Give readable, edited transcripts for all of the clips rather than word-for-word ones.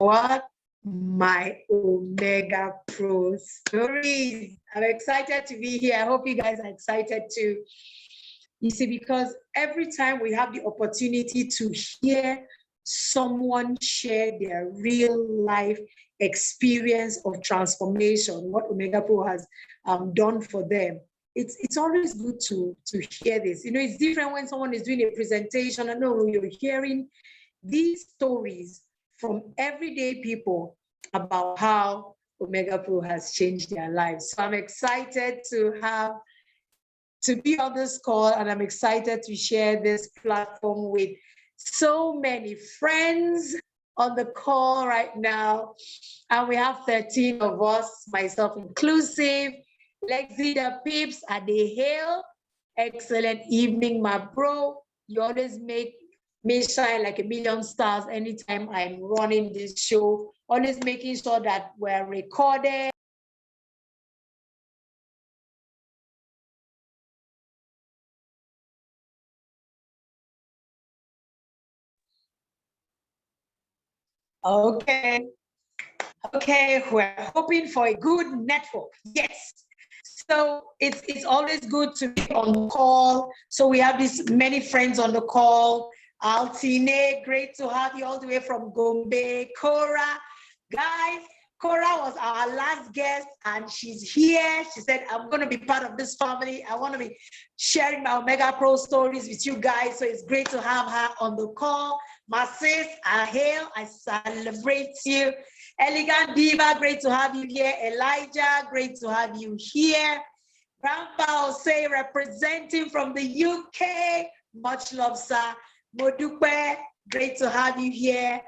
what? My Omegapro stories. I'm excited to be here. I hope you guys are excited too. You see, because every time we have the opportunity to hear someone share their real life experience of transformation, what Omegapro has done for them, it's always good to hear this. You know, it's different when someone is doing a presentation. I know you're hearing these stories from everyday people about how Omegapro has changed their lives. So I'm excited to be on this call, and I'm excited to share this platform with so many friends on the call right now. And we have 13 of us, myself inclusive. Lexi the Pips at the Hill. Excellent evening, my bro. You always make me shine like a million stars anytime I'm running this show. Always making sure that we're recorded. Okay. Okay, we're hoping for a good network. Yes. So it's always good to be on the call. So we have these many friends on the call. Altine, great to have you all the way from Gombe. Cora, guys, Cora was our last guest and she's here. She said, I'm going to be part of this family. I want to be sharing my Omegapro stories with you guys. So it's great to have her on the call. My sis, I hail, I celebrate you. Elegant Diva, great to have you here. Elijah, great to have you here. Grandpa say representing from the UK. Much love, sir. Modupe, great to have you here.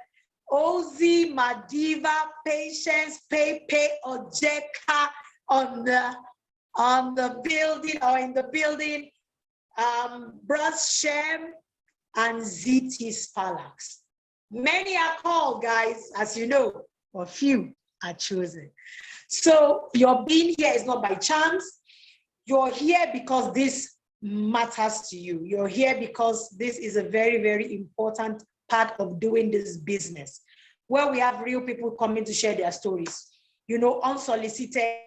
Ozi, Madiva, Patience, Pepe, Ojeka on the building or in the building. Bros Shem and ZT Spalax. Many are called, guys, as you know, or few are chosen. So your being here is not by chance. You're here because this matters to you. You're here because this is a very, very important part of doing this business, where we have real people coming to share their stories, you know, unsolicited.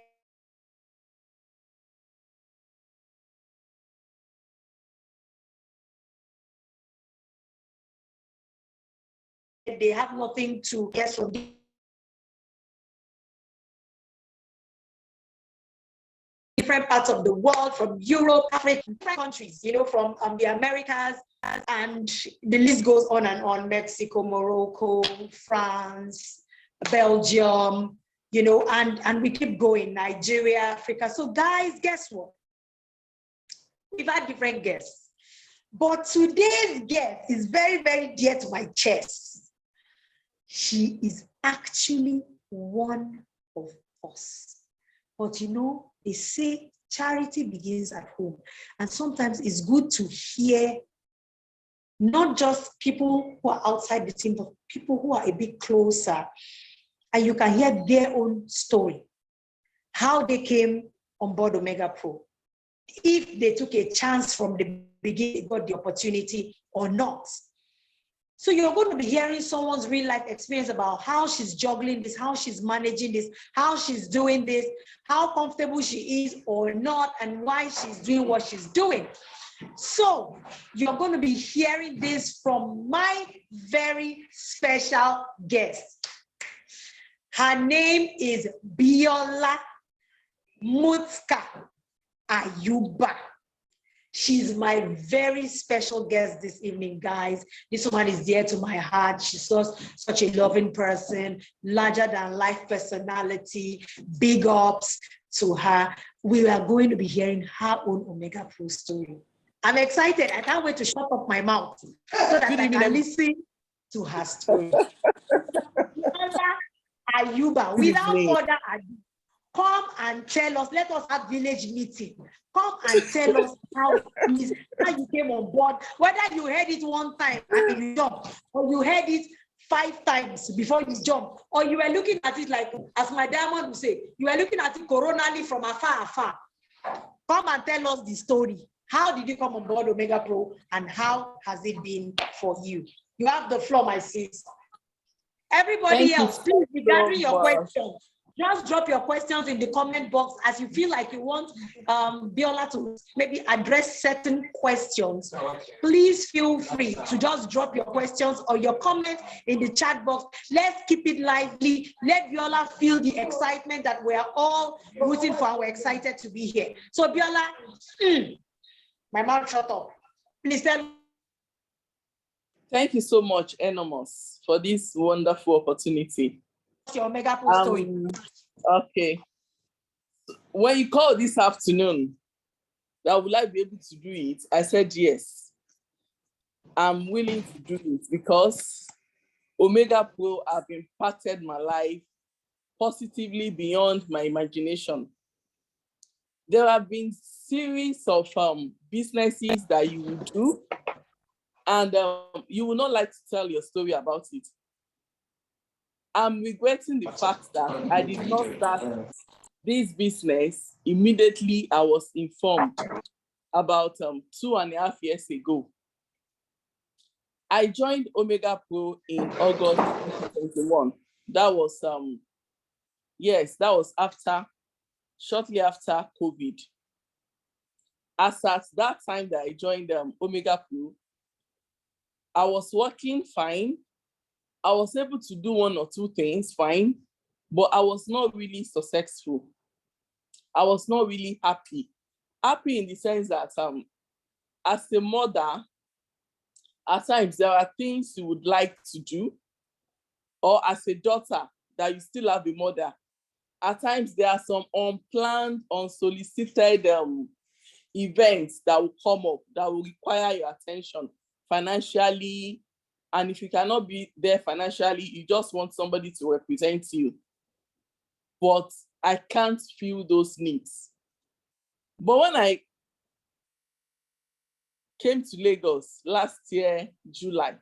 They have nothing to guess from different parts of the world, from Europe, Africa, different countries, you know, from the Americas, and the list goes on and on. Mexico, Morocco, France, Belgium, you know, and we keep going, Nigeria, Africa. So guys, guess what? We've had different guests, but today's guest is very, very dear to my chest. She is actually one of us. But you know, they say charity begins at home. And sometimes it's good to hear not just people who are outside the team, but people who are a bit closer. And you can hear their own story, how they came on board Omegapro, if they took a chance from the beginning, got the opportunity or not. So you're going to be hearing someone's real life experience about how she's juggling this, how she's managing this, how she's doing this, how comfortable she is or not, and why she's doing what she's doing. So you're going to be hearing this from my very special guest. Her name is Abiola Ayuba. She's my very special guest this evening, guys. This woman is dear to my heart. She's such a loving person, larger than life personality. Big ups to her. We are going to be hearing her own Omegapro story. I'm excited. I can't wait to shut up my mouth so that I can listen to her story. Ayuba, without further ado, come and tell us, let us have village meeting. Come and tell us how you came on board, whether you heard it one time and you jumped, or you heard it 5 times before you jump, or you were looking at it like, as my diamond would say, you were looking at it coronally from afar. Come and tell us the story. How did you come on board Omegapro, and how has it been for you? You have the floor, my sis. Everybody Thank else, you please be gathering so your much. questions. Just drop your questions in the comment box as you feel like you want Biola to maybe address certain questions. Please feel free to just drop your questions or your comments in the chat box. Let's keep it lively. Let Biola feel the excitement that we are all rooting for and we're excited to be here. So Biola, my mouth shut up. Please tell. Thank you so much, Enormous, for this wonderful opportunity. Your Omegapro story. Okay. When you called this afternoon, that would I be able to do it? I said yes. I'm willing to do it because Omegapro have impacted my life positively beyond my imagination. There have been series of businesses that you will do, and you will not like to tell your story about it. I'm regretting the fact that I did not start this business immediately I was informed about 2.5 years ago. I joined Omegapro in August 2021. That was shortly after COVID. As at that time that I joined Omegapro, I was working fine. I was able to do 1 or 2 things fine, but I was not really successful. I was not really happy. Happy in the sense that as a mother, at times there are things you would like to do, or as a daughter that you still have a mother. At times there are some unplanned, unsolicited events that will come up that will require your attention financially. And if you cannot be there financially, you just want somebody to represent you. But I can't feel those needs. But when I came to Lagos last year, July,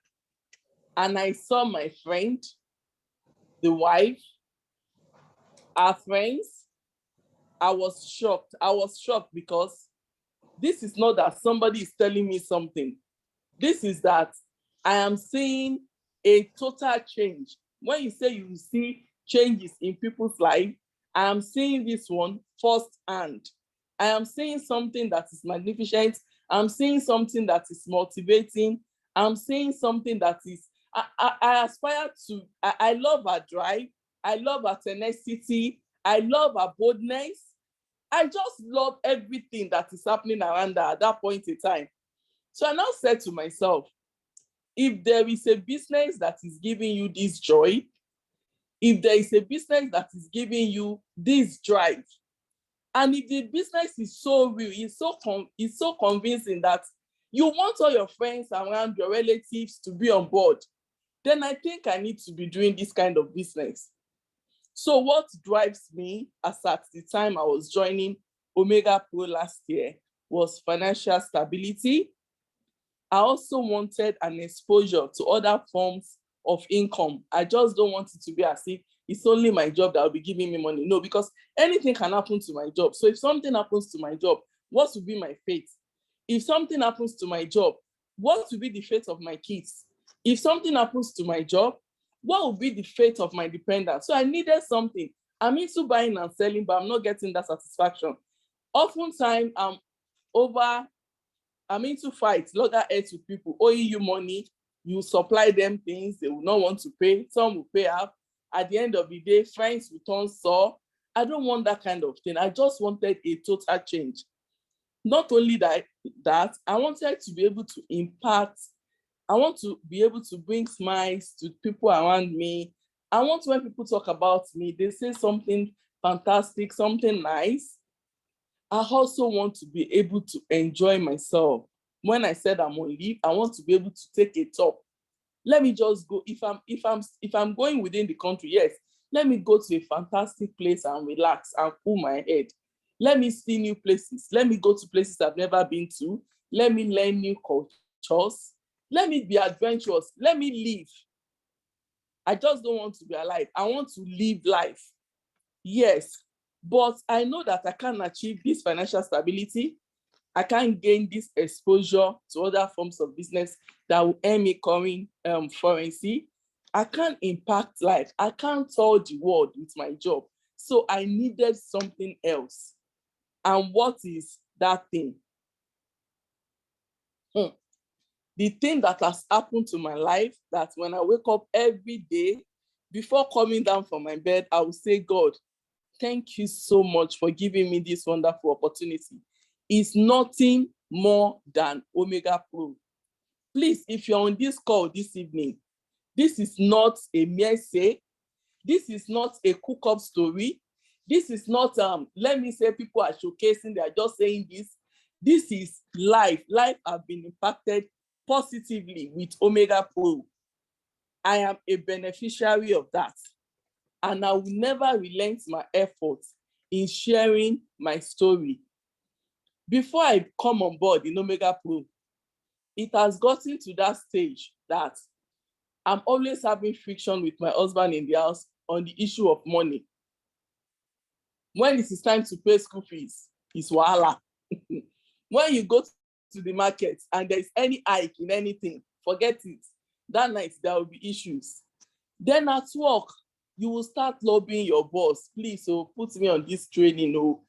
and I saw my friend, the wife, our friends, I was shocked. I was shocked because this is not that somebody is telling me something. This is that I am seeing a total change. When you say you see changes in people's life, I am seeing this one firsthand. I am seeing something that is magnificent. I'm seeing something that is motivating. I'm seeing something that is, I aspire to, I love her drive. I love her tenacity. I love her boldness. I just love everything that is happening around her at that point in time. So I now said to myself, if there is a business that is giving you this joy, if there is a business that is giving you this drive, and if the business is so real, it's so convincing that you want all your friends around, your relatives to be on board, then I think I need to be doing this kind of business. So what drives me, as at the time I was joining Omegapro last year, was financial stability. I also wanted an exposure to other forms of income. I just don't want it to be as if it's only my job that will be giving me money. No, because anything can happen to my job. So if something happens to my job, what will be my fate? If something happens to my job, what will be the fate of my kids? If something happens to my job, what will be the fate of my dependents? So I needed something. I'm into buying and selling, but I'm not getting that satisfaction. Oftentimes, I'm into fights, loggerheads with people owing you money. You supply them things, they will not want to pay. Some will pay up. At the end of the day, friends will turn sore. I don't want that kind of thing. I just wanted a total change. Not only that, I wanted to be able to impact. I want to be able to bring smiles to people around me. I want when people talk about me, they say something fantastic, something nice. I also want to be able to enjoy myself. When I said I'm on leave, I want to be able to take a top. Let me just go. If I'm going within the country, yes, let me go to a fantastic place and relax and cool my head. Let me see new places. Let me go to places I've never been to. Let me learn new cultures. Let me be adventurous. Let me live. I just don't want to be alive. I want to live life. Yes, but I know that I can't achieve this financial stability. I can't gain this exposure to other forms of business that will earn me current currency I can't impact life. I can't tell the world with my job. So I needed something else. And what is that thing? The thing that has happened to my life, that when I wake up every day, before coming down from my bed, I will say, God, thank you so much for giving me this wonderful opportunity. It's nothing more than Omegapro. Please, if you're on this call this evening, this is not a mere say. This is not a cook-up story. This is not, let me say people are showcasing, they are just saying this. This is life. Life has been impacted positively with Omegapro. I am a beneficiary of that. And I will never relent my efforts in sharing my story. Before I come on board in Omegapro, it has gotten to that stage that I'm always having friction with my husband in the house on the issue of money. When it is time to pay school fees, it's wahala. When you go to the market and there's any hike in anything, forget it. That night, there will be issues. Then at work, you will start lobbying your boss. Please, oh, put me on this training. Oh,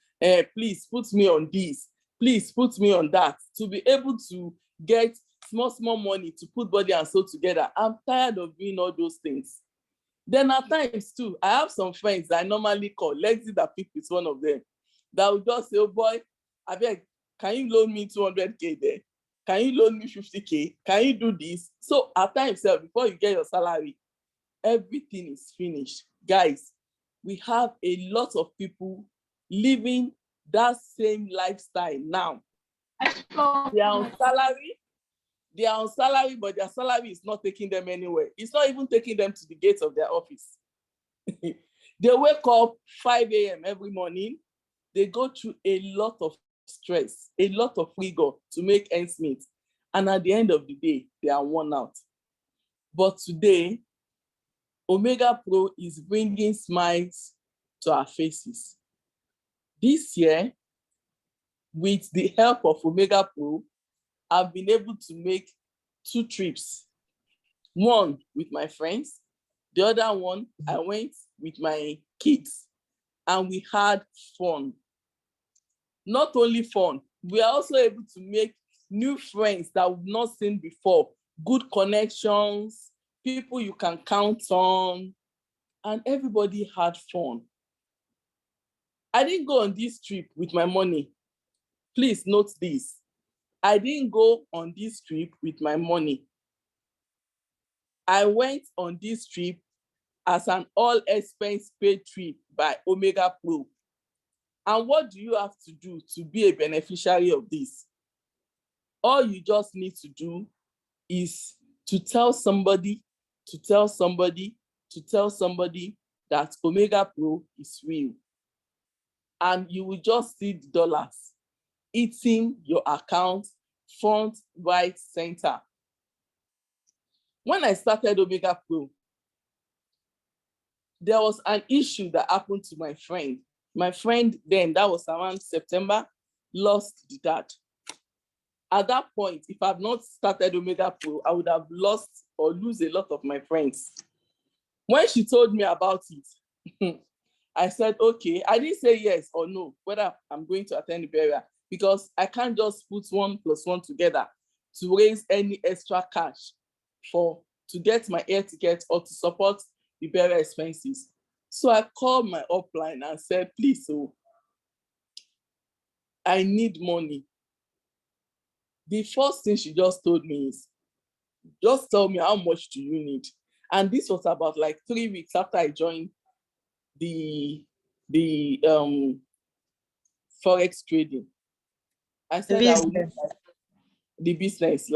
please put me on this. Please put me on that. To be able to get small money to put body and soul together. I'm tired of doing all those things. Then at times too, I have some friends that I normally call. Lexi that pick is one of them. That will just say, oh boy, I beg, can you loan me 200K there? Can you loan me 50K? Can you do this? So at times, before you get your salary, everything is finished. Guys, we have a lot of people living that same lifestyle now. They are on salary, but their salary is not taking them anywhere. It's not even taking them to the gates of their office. They wake up 5 a.m. every morning. They go through a lot of stress, a lot of rigor to make ends meet. And at the end of the day, they are worn out. But today, Omegapro is bringing smiles to our faces. This year, with the help of Omegapro, I've been able to make 2 trips. One with my friends, the other one I went with my kids, and we had fun. Not only fun, we are also able to make new friends that we've not seen before, good connections, people you can count on, and everybody had fun. I didn't go on this trip with my money. Please note this. I didn't go on this trip with my money. I went on this trip as an all-expense paid trip by Omegapro. And what do you have to do to be a beneficiary of this? All you just need to do is to tell somebody, to tell somebody, to tell somebody that Omegapro is real. And you will just see the dollars eating your account front, right, center. When I started Omegapro, there was an issue that happened to my friend. My friend then, that was around September, lost the dad. At that point, if I've not started Omegapro, I would have lost or lose a lot of my friends. When she told me about it, I said, okay. I didn't say yes or no, whether I'm going to attend the burial, because I can't just put 1 + 1 together to raise any extra cash to get my air ticket or to support the burial expenses. So I called my upline and said, please, I need money. The first thing she just told me is, just tell me how much do you need? And this was about like 3 weeks after I joined the Forex trading. I said I would need the business,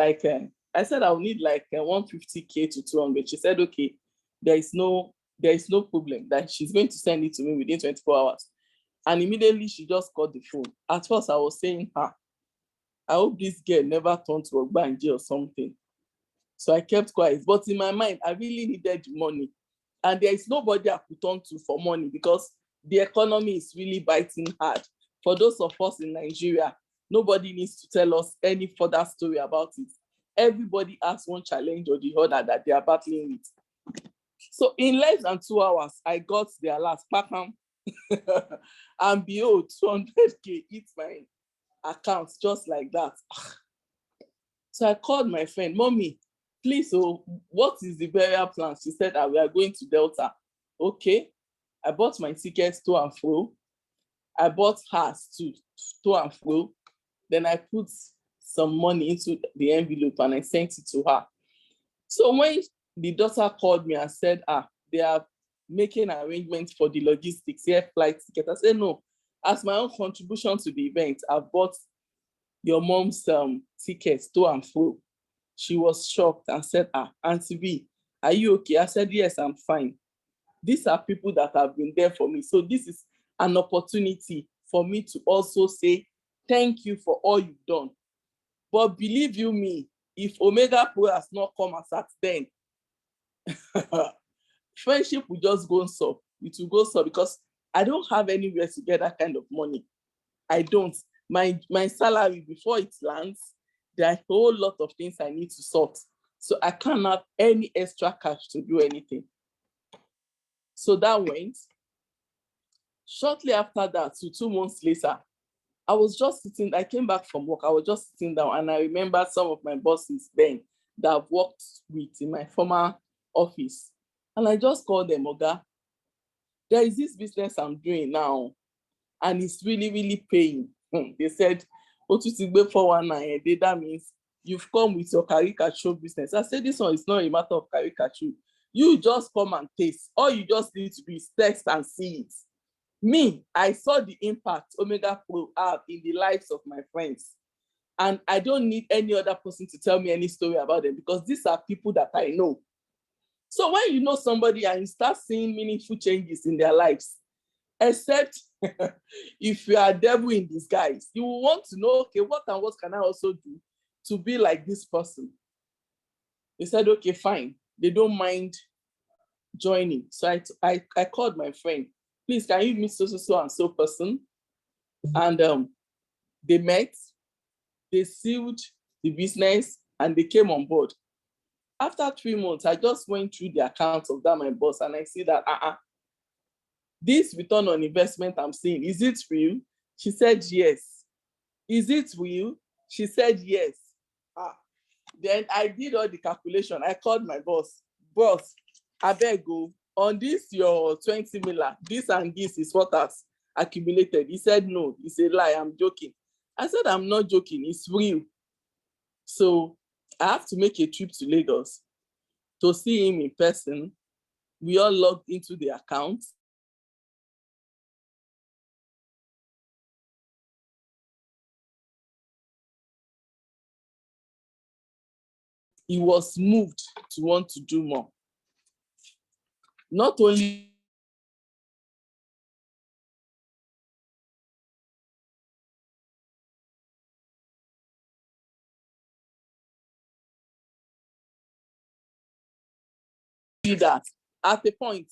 I said I would need like 150K to 200. She said, okay, there is no problem, that she's going to send it to me within 24 hours. And immediately she just called the phone. At first I was saying, I hope this girl never turned to a Ogbanji or something. So I kept quiet. But in my mind, I really needed money. And there is nobody I could turn to for money because the economy is really biting hard. For those of us in Nigeria, nobody needs to tell us any further story about it. Everybody has one challenge or the other that they are battling with. So in less than 2 hours, I got their last Packham. And behold, 200K hit my account just like that. So I called my friend, Mommy, please, oh, what is the burial plan? She said, we are going to Delta. Okay. I bought my tickets to and fro. I bought hers to and fro. Then I put some money into the envelope and I sent it to her. So when the daughter called me and said, they are making arrangements for the logistics, air flight ticket, I said, no, as my own contribution to the event, I bought your mom's tickets to and fro. She was shocked and said, Auntie B, are you okay? I said, yes, I'm fine. These are people that have been there for me. So this is an opportunity for me to also say, thank you for all you've done. But believe you me, if Omegapro has not come as at then, friendship will just go so. It will go so because I don't have anywhere to get that kind of money. I don't. My salary, before it lands, there are a whole lot of things I need to sort. So I can't have any extra cash to do anything. So that went. Shortly after that, 2 months later, I was just sitting, I came back from work, I was just sitting down and I remember some of my bosses then that I've worked with in my former office. And I just called them, Oga, there is this business I'm doing now and it's really, really paying. They said, Otutigbe 419, that means you've come with your caricature business. I said, this one is not a matter of caricature. You just come and taste. All you just need to do is text and see it. Me, I saw the impact Omegapro have in the lives of my friends. And I don't need any other person to tell me any story about them because these are people that I know. So when you know somebody and you start seeing meaningful changes in their lives, except if you are a devil in disguise, you will want to know, okay, what and what can I also do to be like this person? They said, okay, fine. They don't mind joining. So I called my friend, please, can you meet so and so person? And they met, they sealed the business, and they came on board. After 3 months, I just went through the accounts of that my boss, and I see that this return on investment I'm seeing, is it real? She said yes. Is it real? She said yes. Then I did all the calculation. I called my boss. Boss, abeg go, on this your 20 million, this and this is what has accumulated. He said no, it's a lie, I'm joking. I said, I'm not joking, it's real. So I have to make a trip to Lagos to see him in person. We all logged into the account. He was moved to want to do more. Not only that, at a point,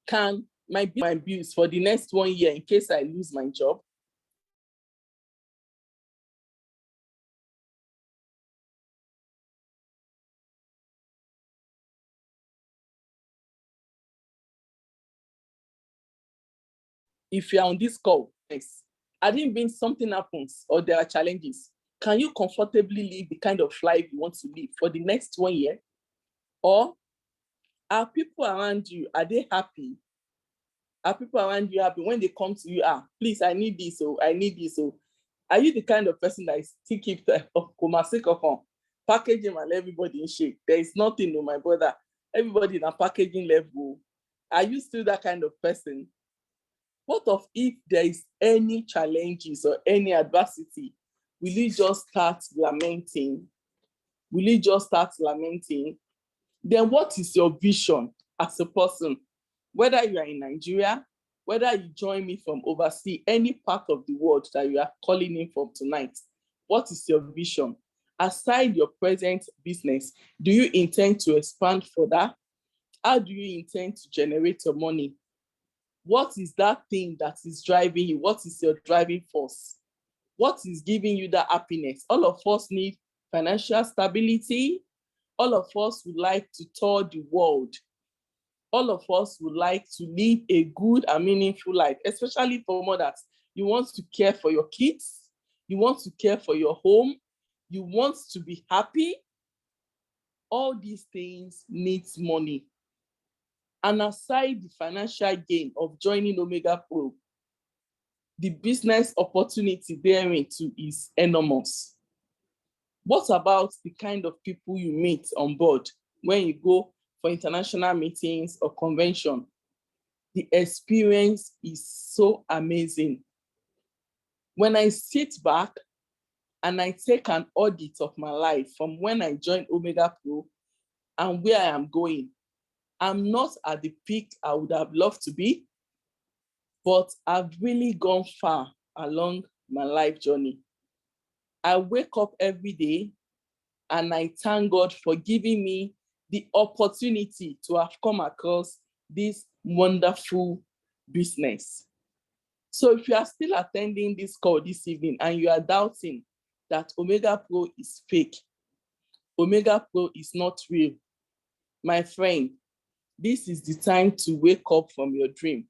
can my bills for the next 1 year in case I lose my job? If you're on this call, yes, I didn't mean something happens or there are challenges. Can you comfortably live the kind of life you want to live for the next 1 year? Or are people around you, are they happy? Are people around you happy when they come to you, please, I need this, or I need this, or are you the kind of person that still keep packaging and everybody in shape? There is nothing, my brother. Everybody in a packaging level. Are you still that kind of person? What of if there is any challenges or any adversity? Will you just start lamenting? Will you just start lamenting? Then what is your vision as a person? Whether you are in Nigeria, whether you join me from overseas, any part of the world that you are calling in from tonight, what is your vision? Aside your present business, do you intend to expand further? How do you intend to generate your money? What is that thing that is driving you? What is your driving force? What is giving you that happiness? All of us need financial stability. All of us would like to tour the world. All of us would like to live a good and meaningful life, especially for mothers. You want to care for your kids. You want to care for your home. You want to be happy. All these things need money. And aside the financial gain of joining Omegapro, the business opportunity therein too is enormous. What about the kind of people you meet on board when you go for international meetings or convention? The experience is so amazing. When I sit back and I take an audit of my life from when I joined Omegapro and where I am going, I'm not at the peak I would have loved to be, but I've really gone far along my life journey. I wake up every day and I thank God for giving me the opportunity to have come across this wonderful business. So if you are still attending this call this evening and you are doubting that Omegapro is fake, Omegapro is not real, my friend, this is the time to wake up from your dream.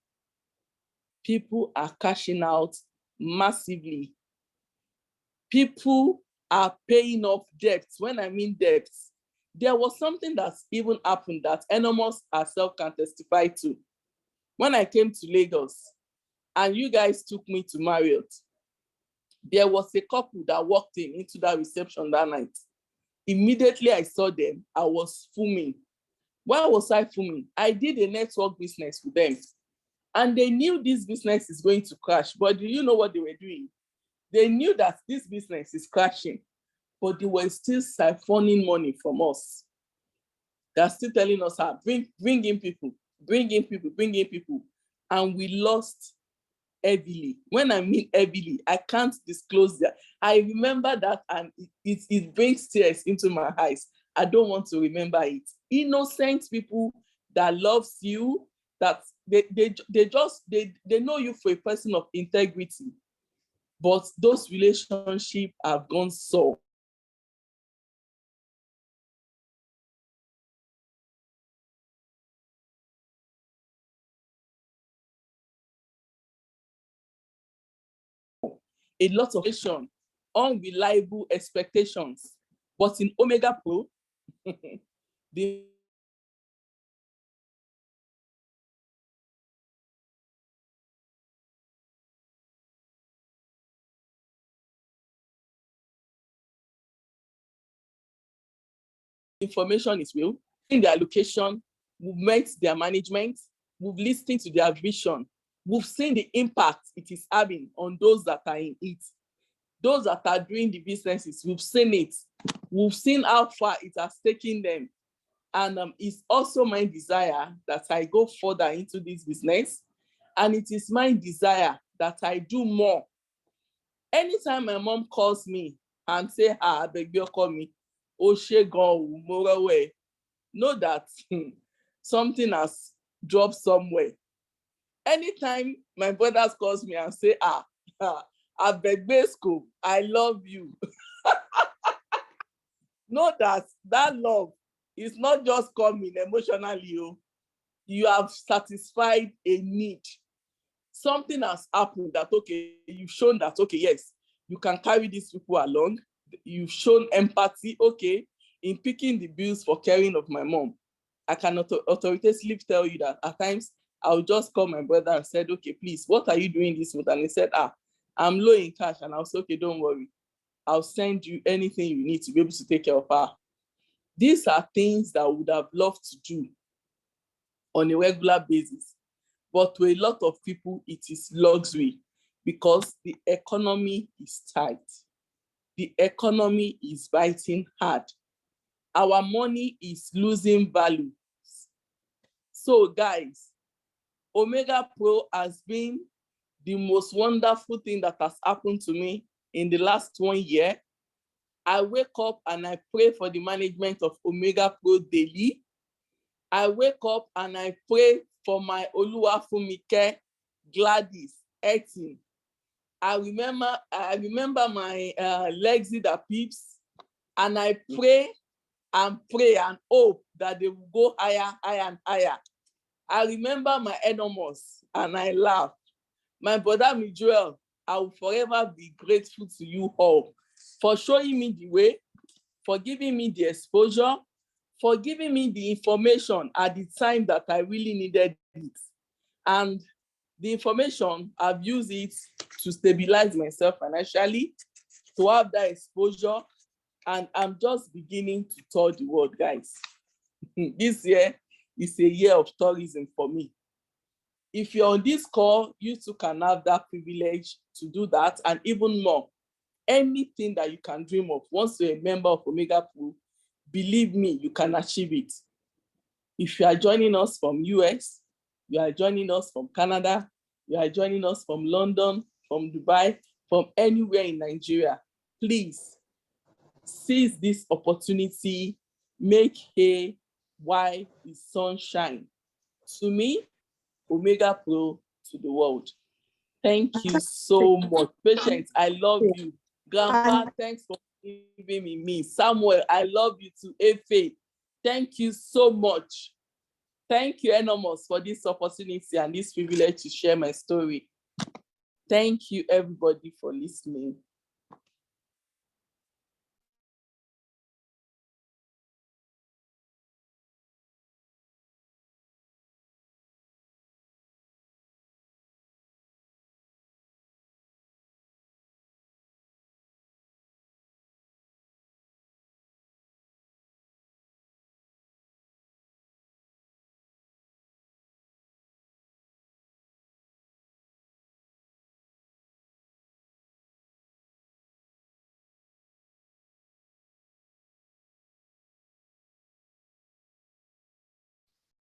People are cashing out massively. People are paying off debts. When I mean debts, there was something that's even happened that Enormous herself can testify to. When I came to Lagos and you guys took me to Marriott, there was a couple that walked into that reception that night. Immediately I saw them, I was fuming. Why was I fuming? I did a network business with them and they knew this business is going to crash, but do you know what they were doing? They knew that this business is crashing, but they were still siphoning money from us. They're still telling us, bring in people, bring in people, bring in people. And we lost heavily. When I mean heavily, I can't disclose that. I remember that and it brings tears into my eyes. I don't want to remember it. Innocent people that loves you, that they know you for a person of integrity, but those relationships have gone sour. A lot of unreliable expectations. But in Omegapro, the information is real. In their location, we've met their management, we've listened to their vision, we've seen the impact it is having on those that are in it. Those that are doing the businesses, we've seen it. We've seen how far it has taken them. And it's also my desire that I go further into this business. And it is my desire that I do more. Anytime my mom calls me and say, I beg you, call me, Ojeka, know that something has dropped somewhere. Anytime my brothers calls me and say, I beg school, I love you. Know that that love is not just coming emotionally. You have satisfied a need. Something has happened that, okay, you've shown that, okay, yes, you can carry these people along. You've shown empathy, okay, in picking the bills for caring of my mom. I can authoritatively tell you that at times I'll just call my brother and said, okay, please, what are you doing this month? And he said, I'm low in cash. And I was okay, don't worry. I'll send you anything you need to be able to take care of her. These are things that I would have loved to do on a regular basis. But to a lot of people, it is luxury because the economy is tight. The economy is biting hard. Our money is losing value. So guys, Omegapro has been the most wonderful thing that has happened to me in the last 1 year. I wake up and I pray for the management of Omegapro daily. I wake up and I pray for my Oluwafumike, Gladys, Etin. I remember my Lexi that peeps, and I pray and pray and hope that they will go higher, higher, and higher. I remember my enormous and I laughed. My brother Mijuel, I will forever be grateful to you all for showing me the way, for giving me the exposure, for giving me the information at the time that I really needed it. And the information, I've used it to stabilize myself financially, to have that exposure, and I'm just beginning to tour the world, guys. This year is a year of tourism for me. If you're on this call, you too can have that privilege to do that, and even more. Anything that you can dream of, once you're a member of Omegapro, believe me, you can achieve it. If you are joining us from US, you are joining us from Canada, you are joining us from London, from Dubai, from anywhere in Nigeria, please seize this opportunity, make hay while the sun shines. To me, Omegapro to the world. Thank you so much. Patience, I love you. Grandpa, thanks for giving me. Samuel, I love you too. Efe, thank you so much. Thank you, enormous, for this opportunity and this privilege to share my story. Thank you, everybody, for listening.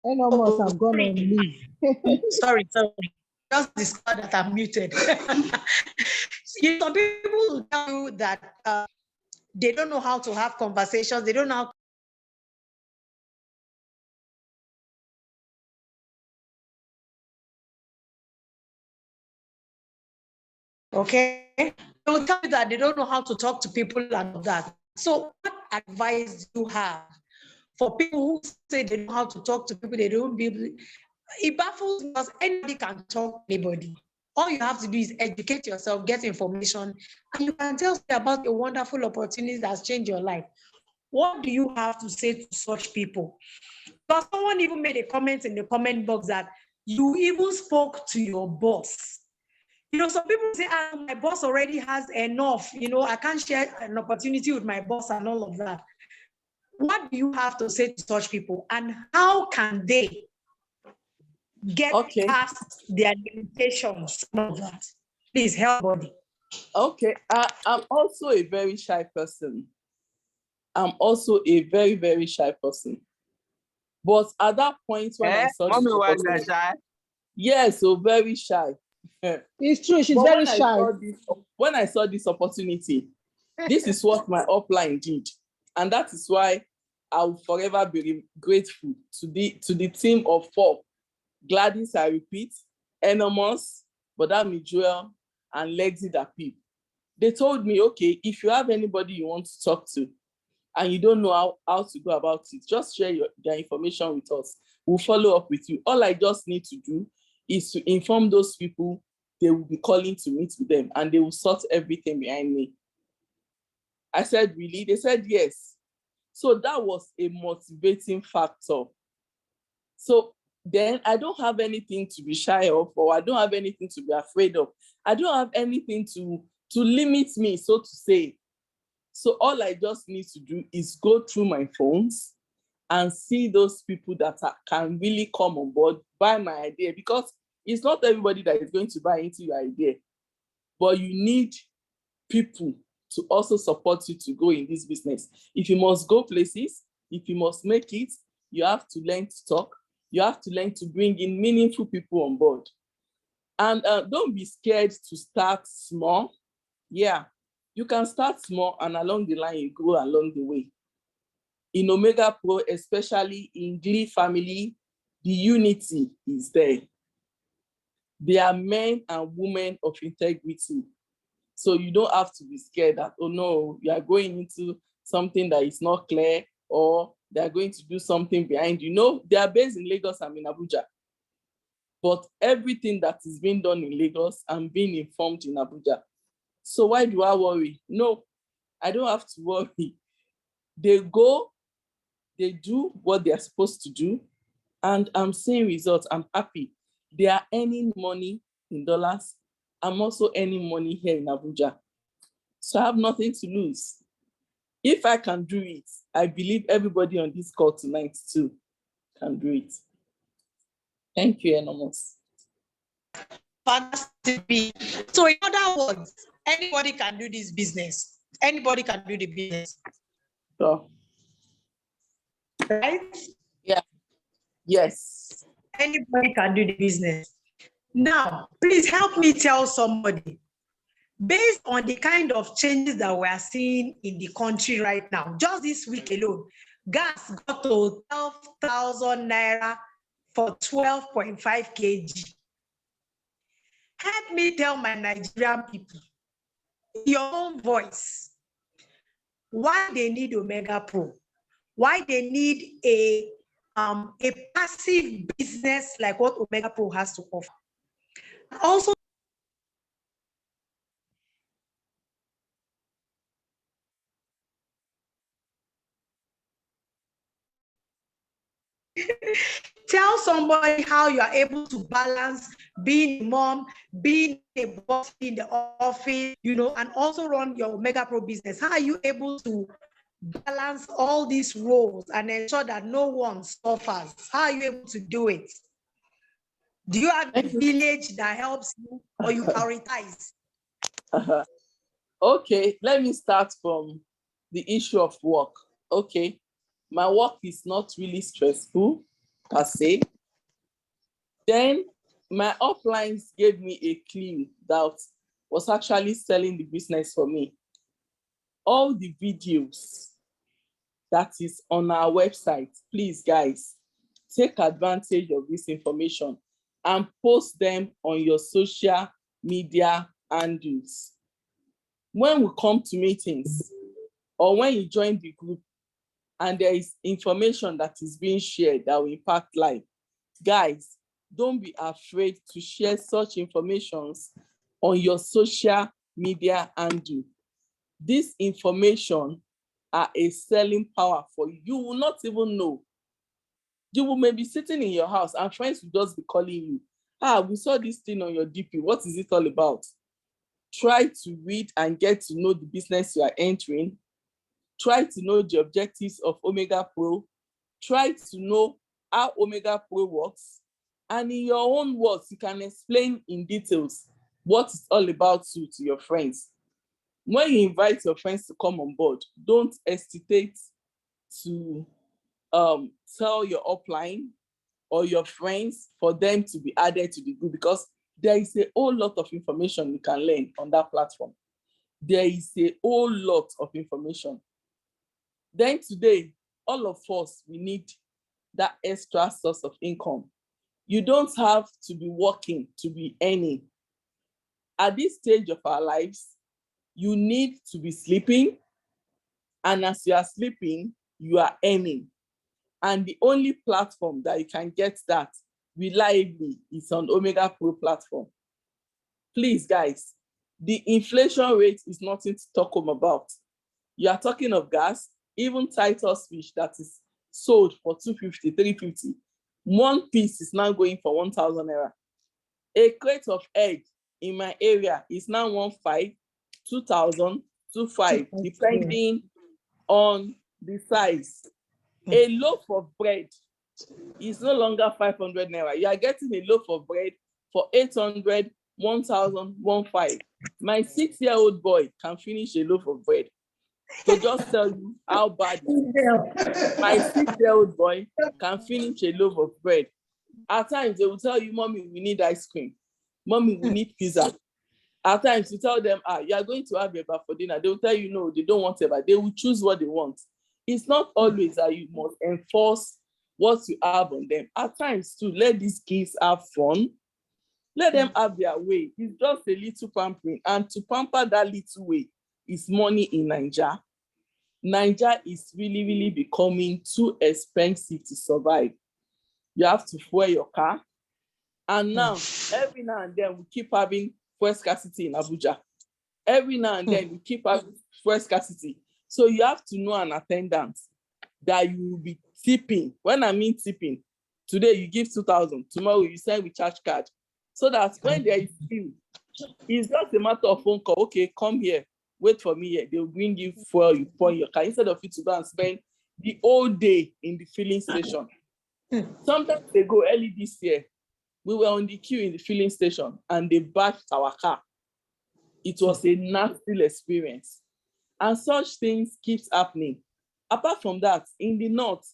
Enormous, I'm going to leave. Sorry. Just discovered that I'm muted. Some people will tell you that they don't know how to have conversations. They don't know how. Okay, they will tell you that they don't know how to talk to people and all that. So, what advice do you have for people who say they know how to talk to people? They don't be able. It baffles me because anybody can talk to anybody. All you have to do is educate yourself, get information, and you can tell about a wonderful opportunity that's changed your life. What do you have to say to such people? Because someone even made a comment in the comment box that you even spoke to your boss. Some people say, my boss already has enough, I can't share an opportunity with my boss and all of that. What do you have to say to such people, and how can they get past their limitations? All of that. Please help body. Okay, I'm also a very shy person. I'm also a very, very shy person. But at that point when I saw this opportunity, yes, so very shy. It's true, she's very shy. When I saw this opportunity, this is what my upline did. And that is why I will forever be grateful to the team of 4. Gladys, I repeat, Enormous, Bodami Joel, and Lexi Dapip. They told me, okay, if you have anybody you want to talk to and you don't know how to go about it, just share their information with us. We'll follow up with you. All I just need to do is to inform those people they will be calling to meet with them, and they will sort everything behind me. I said, really? They said, yes. So that was a motivating factor. So then I don't have anything to be shy of, or I don't have anything to be afraid of. I don't have anything to limit me, so to say. So all I just need to do is go through my phones and see those people that can really come on board, buy my idea, because it's not everybody that is going to buy into your idea, but you need people to also support you to go in this business. If you must go places, if you must make it, you have to learn to talk. You have to learn to bring in meaningful people on board. And don't be scared to start small. Yeah, you can start small, and along the line, you grow along the way. In Omegapro, especially in GLEE family, the unity is there. They are men and women of integrity. So you don't have to be scared that, oh no, you are going into something that is not clear, or they're going to do something behind you. No, they are based in Lagos and in Abuja. But everything that is being done in Lagos, I'm being informed in Abuja. So why do I worry? No, I don't have to worry. They go, they do what they're supposed to do, and I'm seeing results. I'm happy. They are earning money in dollars. I'm also earning money here in Abuja. So I have nothing to lose. If I can do it, I believe everybody on this call tonight too can do it. Thank you, enormous. Fantastic. So in other words, anybody can do this business. Anybody can do the business. So, right? Yeah. Yes. Anybody can do the business. Now, please help me tell somebody, based on the kind of changes that we are seeing in the country right now, just this week alone, gas got to 12,000 naira for 12.5 kg. Help me tell my Nigerian people, in your own voice, why they need Omegapro, why they need a passive business like what Omegapro has to offer. Also, tell somebody how you are able to balance being a mom, being a boss in the office, and also run your Omegapro business. How are you able to balance all these roles and ensure that no one suffers? How are you able to do it? Do you have a village that helps you, or you prioritize? Okay, let me start from the issue of work. Okay, my work is not really stressful per se. Then my uplines gave me a clue that was actually selling the business for me. All the videos that is on our website, please guys, take advantage of this information and post them on your social media handles. When we come to meetings or when you join the group and there is information that is being shared that will impact life, guys, don't be afraid to share such informations on your social media handle. This information are a selling power for you. You will not even know. You will maybe sitting in your house and friends will just be calling you. We saw this thing on your DP. What is it all about? Try to read and get to know the business you are entering. Try to know the objectives of Omegapro. Try to know how Omegapro works. And in your own words, you can explain in details what it's all about to your friends. When you invite your friends to come on board, don't hesitate to tell your upline or your friends for them to be added to the group, because there is a whole lot of information you can learn on that platform. There is a whole lot of information. Then today, all of us, we need that extra source of income. You don't have to be working to be earning. At this stage of our lives, you need to be sleeping, and as you are sleeping, you are earning. And the only platform that you can get that reliably is on Omegapro platform. Please, guys, the inflation rate is nothing to talk about. You are talking of gas, even Titus fish that is sold for 250, 350. One piece is now going for 1,000 naira. A crate of egg in my area is now 1,500, 2,000, 2,500, depending on the size. A loaf of bread is no longer 500 naira. You are getting a loaf of bread for 800, 1,000, 1,500. My 6-year-old boy can finish a loaf of bread. So just tell you how bad it is. My 6-year-old boy can finish a loaf of bread. At times, they will tell you, Mommy, we need ice cream. Mommy, we need pizza. At times, you tell them, you are going to have eba for dinner. They will tell you, no, they don't want eba. They will choose what they want. It's not always that you must enforce what you have on them. At times, too, let these kids have fun. Let them have their way. It's just a little pampering. And to pamper that little way is money in Nigeria. Nigeria is really, really becoming too expensive to survive. You have to fuel your car. And now, every now and then, we keep having fuel scarcity in Abuja. Every now and then, we keep having fuel scarcity. So you have to know an attendant that you will be tipping. When I mean tipping, today you give 2,000, tomorrow you send with charge card. So that when there is queue, it's just a matter of phone call. Okay, come here, wait for me here. They'll bring you fuel, you pour in your car, instead of you to go and spend the whole day in the filling station. Sometimes they go early this year. We were on the queue in the filling station and they bashed our car. It was a nasty experience. And such things keeps happening. Apart from that, in the north,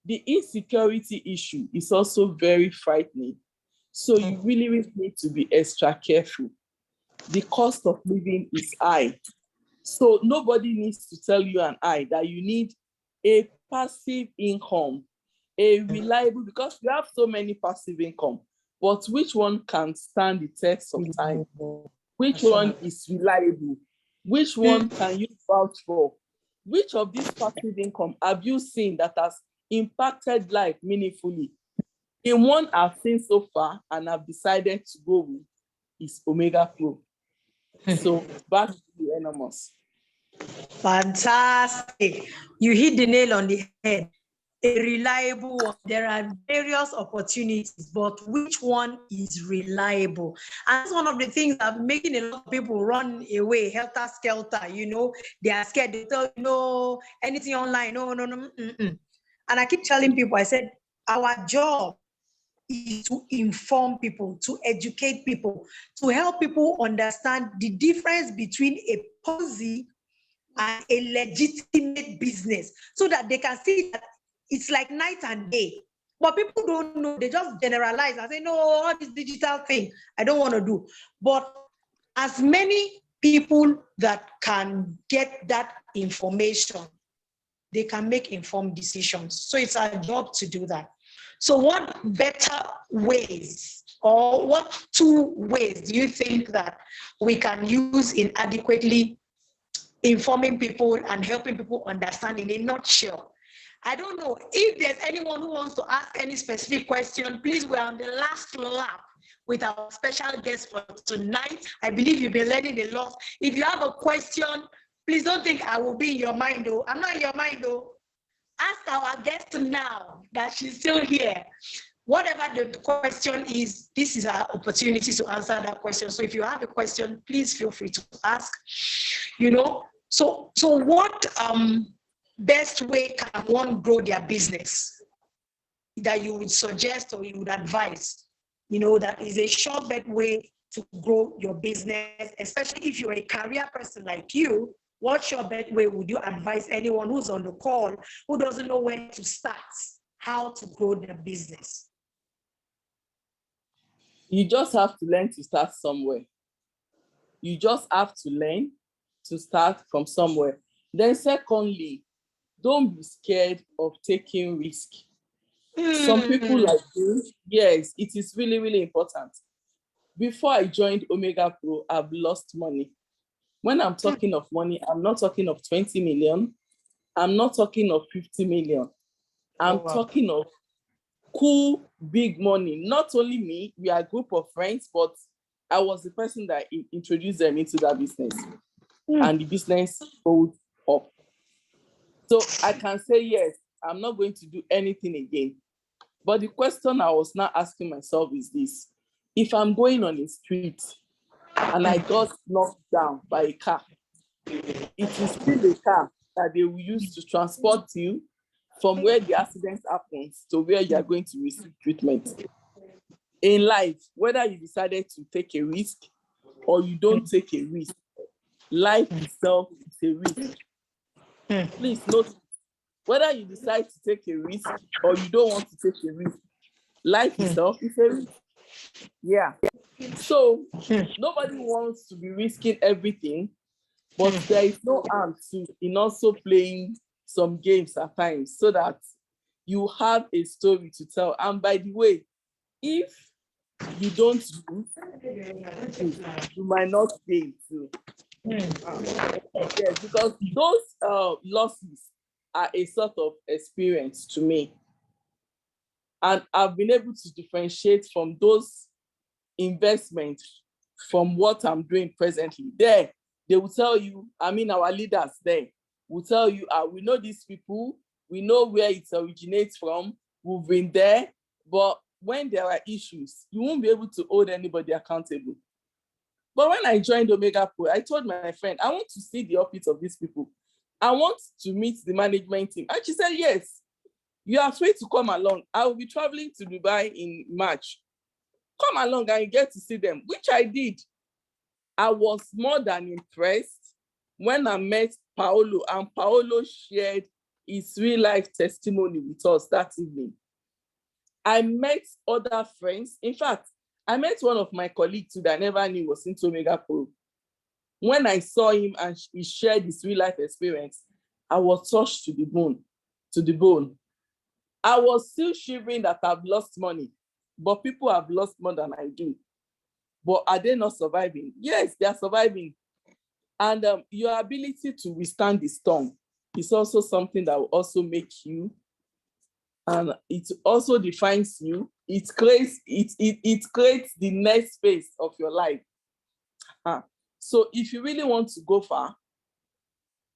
the insecurity issue is also very frightening. So you really, really need to be extra careful. The cost of living is high. So nobody needs to tell you and I that you need a passive income, a reliable, because we have so many passive income, but which one can stand the test of time? Which one is reliable? Which one can you vouch for? Which of these passive income have you seen that has impacted life meaningfully? In one I've seen so far and I've decided to go with is Omegapro. So back to you, Enormous. Fantastic. You hit the nail on the head. A reliable one. There are various opportunities, but which one is reliable? And that's one of the things that making a lot of people run away, helter-skelter, you know, they are scared. They tell you, no, anything online, no. And I keep telling people, I said, our job is to inform people, to educate people, to help people understand the difference between a policy and a legitimate business, so that they can see that it's like night and day. But people don't know, they just generalize and say, no, all this digital thing, I don't want to do. But as many people that can get that information, they can make informed decisions. So it's our job to do that. So what better ways, or what 2 ways do you think that we can use in adequately informing people and helping people understand in a nutshell? I don't know if there's anyone who wants to ask any specific question. Please, we're on the last lap with our special guest for tonight. I believe you've been learning a lot. If you have a question, please don't think I will be in your mind, though. I'm not in your mind, though. Ask our guest now that she's still here. Whatever the question is, this is our opportunity to answer that question. So if you have a question, please feel free to ask. You know, so what best way can one grow their business that you would suggest or you would advise? You know, that is a sure bet way to grow your business, especially if you're a career person like you. What sure bet way would you advise anyone who's on the call who doesn't know where to start, how to grow their business? You just have to learn to start somewhere. You just have to learn to start from somewhere. Then secondly, don't be scared of taking risk. Some people like you, yes, it is really, really important. Before I joined Omegapro, I've lost money. When I'm talking of money, I'm not talking of 20 million. I'm not talking of 50 million. I'm talking of cool, big money. Not only me, we are a group of friends, but I was the person that introduced them into that business. And the business goes up. So I can say, yes, I'm not going to do anything again. But the question I was now asking myself is this: if I'm going on a street and I got knocked down by a car, it is still a car that they will use to transport you from where the accident happens to where you are going to receive treatment. In life, whether you decided to take a risk or you don't take a risk, life itself is a risk. Please note, whether you decide to take a risk or you don't want to take a risk, life itself is a risk. Yeah. So nobody wants to be risking everything, but there is no harm in also playing some games at times so that you have a story to tell. And by the way, if you don't do, you might not be able to. Yes, because those losses are a sort of experience to me. And I've been able to differentiate from those investments from what I'm doing presently. There, they will tell you, I mean, our leaders there will tell you, we know these people, we know where it originates from, we've been there, but when there are issues, you won't be able to hold anybody accountable. But when I joined Omegapro, I told my friend, I want to see the office of these people. I want to meet the management team. And she said, yes, you are free to come along. I will be traveling to Dubai in March. Come along and you get to see them, which I did. I was more than impressed when I met Paolo, and Paolo shared his real life testimony with us that evening. I met other friends. In fact, I met one of my colleagues that I never knew was into Omegapro. When I saw him and he shared his real life experience, I was touched to the bone. I was still shivering that I've lost money, but people have lost more than I do. But are they not surviving? Yes, they are surviving. And your ability to withstand the storm is also something that will also make you, and it also defines you. It creates the next phase of your life. So if you really want to go far,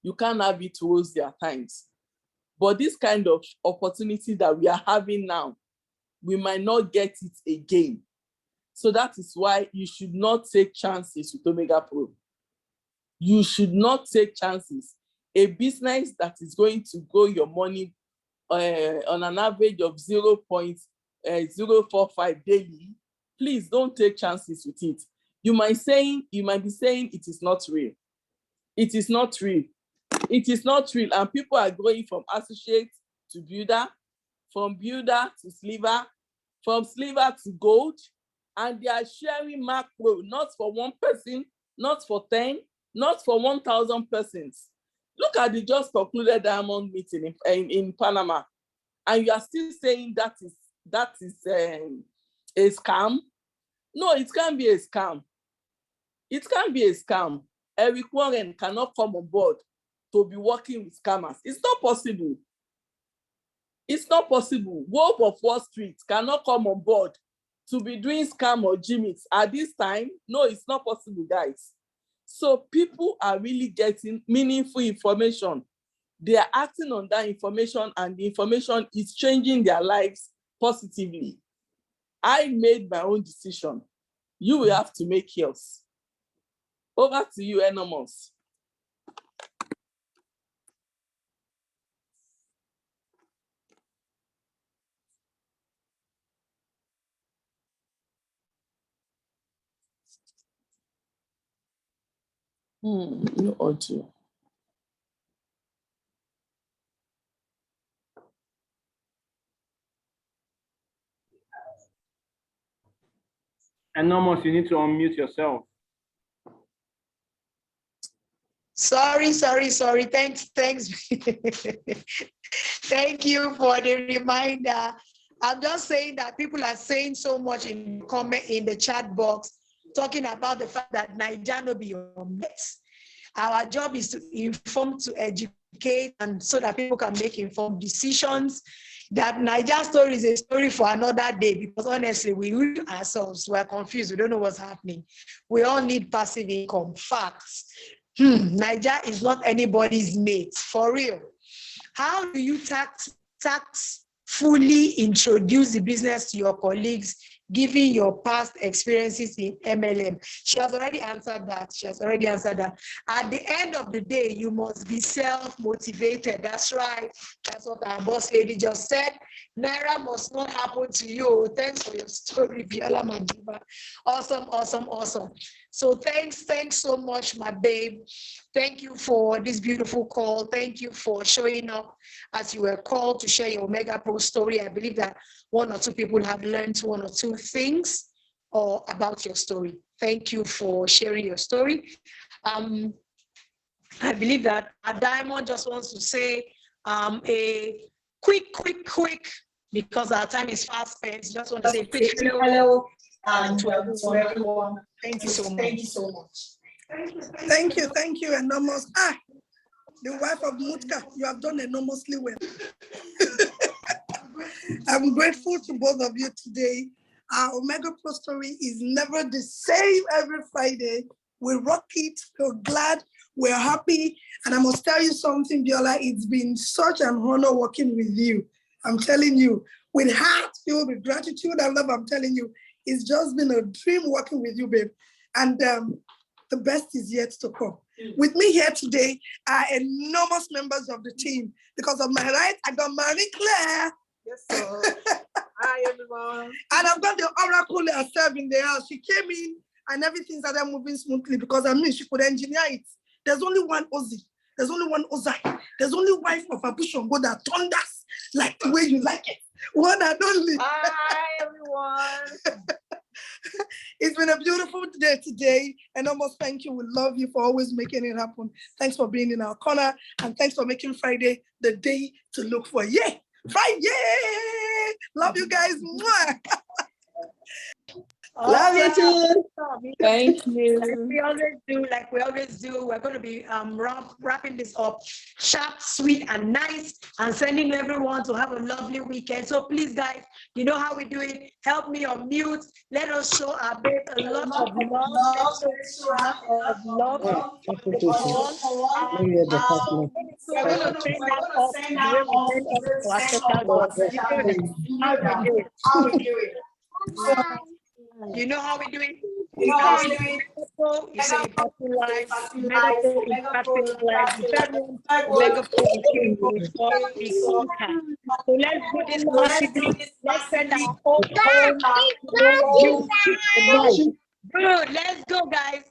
you can't have it rosy at times. But this kind of opportunity that we are having now, we might not get it again. So that is why you should not take chances with Omegapro. You should not take chances. A business that is going to grow your money on an average of 0.045 daily, please don't take chances with it. You might be saying it is not real. It is not real. It is not real. And people are going from associate to builder, from builder to sliver, from sliver to gold, and they are sharing macro, not for one person, not for 10, not for 1,000 persons. Look at the just concluded diamond meeting in Panama, and you are still saying that is a scam. No, it can't be a scam. It can't be a scam. Eric Warren cannot come on board to be working with scammers. It's not possible. It's not possible. Wolf of Wall Street cannot come on board to be doing scam or gimmicks at this time. No, it's not possible, guys. So people are really getting meaningful information. They are acting on that information, and the information is changing their lives positively. I made my own decision. You will have to make yours. Over to you, Enormous. No audio. Enormous, you need to unmute yourself. Sorry. Thanks. Thank you for the reminder. I'm just saying that people are saying so much in the chat box, talking about the fact that Naija no be your mess. Our job is to inform, to educate, and so that people can make informed decisions. That Naija story is a story for another day, because honestly, we ourselves, we're confused. We don't know what's happening. We all need passive income. Facts. Naija is not anybody's mate, for real. How do you fully introduce the business to your colleagues, given your past experiences in MLM? She has already answered that. At the end of the day, you must be self-motivated. That's right. That's what our boss lady just said. Naira must not happen to you. Thanks for your story, Abiola Ayuba. Awesome. So thanks so much, my babe. Thank you for this beautiful call. Thank you for showing up as you were called to share your Omegapro story. I believe that one or two people have learned one or two things about your story. Thank you for sharing your story. I believe that Diamond just wants to say a quick, because our time is fast spent. Just want to say a quick hello to everyone. Thank you so much. Thank you, enormous. The wife of Mutka, you have done enormously well. I'm grateful to both of you today. Our Omegapro story is never the same every Friday. We rock it, we're glad, we're happy. And I must tell you something, Biola, it's been such an honor working with you. I'm telling you, with heart filled with gratitude and love, I'm telling you, it's just been a dream working with you, babe. And the best is yet to come. With me here today are enormous members of the team. Because of my right, I got Marie Claire. Yes, sir. Hi, everyone. And I've got the oracle herself in the house. She came in and everything started moving smoothly because I mean she could engineer it. There's only one Ozzy. There's only one Ozai. There's only wife of Abushongo that thunders like the way you like it. One and only. Hi, everyone. It's been a beautiful day today. And almost thank you. We love you for always making it happen. Thanks for being in our corner. And thanks for making Friday the day to look for. Yeah, Friday. Love you guys. Mwah. Love you too. Thank you. Like we always do, we're going to be wrapping this up sharp, sweet, and nice, and sending everyone to have a lovely weekend. So please, guys, you know how we do it. Help me on mute. Let us show our babe a lot of love. We're going to send that off the way we send off to our special guest. You know how we do it? You say Battle Live, Omegapro is Battle Live, Omegapro is So let's do this massively. Let's send our home. Good, let's go, guys.